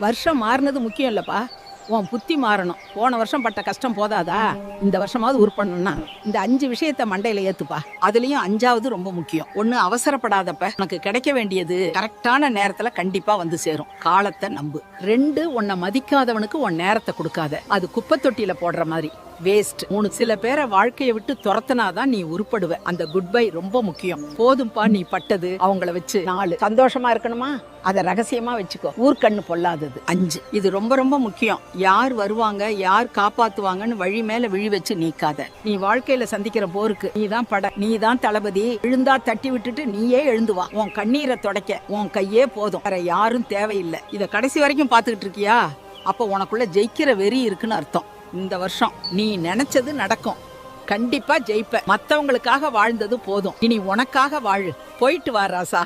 வருஷம் மாறினது முக்கியம் இல்லப்பா, உன் புத்தி மாறணும். போன வருஷம் பட்ட கஷ்டம் போதாதா? இந்த வருஷமாவது உருப்படணும்னா இந்த 5 விஷயத்த மண்டையில ஏத்துப்பா. அதுலயும் 5வது ரொம்ப முக்கியம். ஒண்ணு, அவசரப்படாதப்ப உனக்கு கிடைக்க வேண்டியது கரெக்டான நேரத்துல கண்டிப்பா வந்து சேரும். காலத்தை நம்பு. 2, உன்னை மதிக்காதவனுக்கு உன் நேரத்தை கொடுக்காத. அது குப்பை தொட்டியில போடுற மாதிரி வேஸ்ட். 3, சில பேரை வாழ்க்கையை விட்டு துரத்துனாதான் நீ உருப்படுவ. அந்த குட் பை ரொம்ப முக்கியம். போதும்பா நீ பட்டது. அவங்கள வச்சு 4, சந்தோஷமா இருக்கணுமா, அதை ரகசியமா வச்சுக்கோ. ஊர்க்கண்ணு பொல்லாதது. 5, இது ரொம்ப ரொம்ப முக்கியம். யார் வருவாங்க, யார் காப்பாத்துவாங்கன்னு வழி மேல விழி வச்சு நீக்காத. நீ வாழ்க்கையில சந்திக்கிற போருக்கு நீ தான் பட, நீ தான் தளபதி. விழுந்தா தட்டி விட்டுட்டு நீயே எழுந்துவா. உன் கண்ணீரை துடைக்க உன் கையே போதும், வேற யாரும் தேவையில்லை. இத கடைசி வரைக்கும் பாத்துக்கிட்டு இருக்கியா? அப்ப உனக்குள்ள ஜெயிக்கிற வெறி இருக்குன்னு அர்த்தம். இந்த வருஷம் நீ நினைச்சது நடக்கும். கண்டிப்பா ஜெயிப்ப. மத்தவங்களுக்காக வாழ்ந்தது போதும், இனி உனக்காக வாழு. போயிட்டு வா ராசா.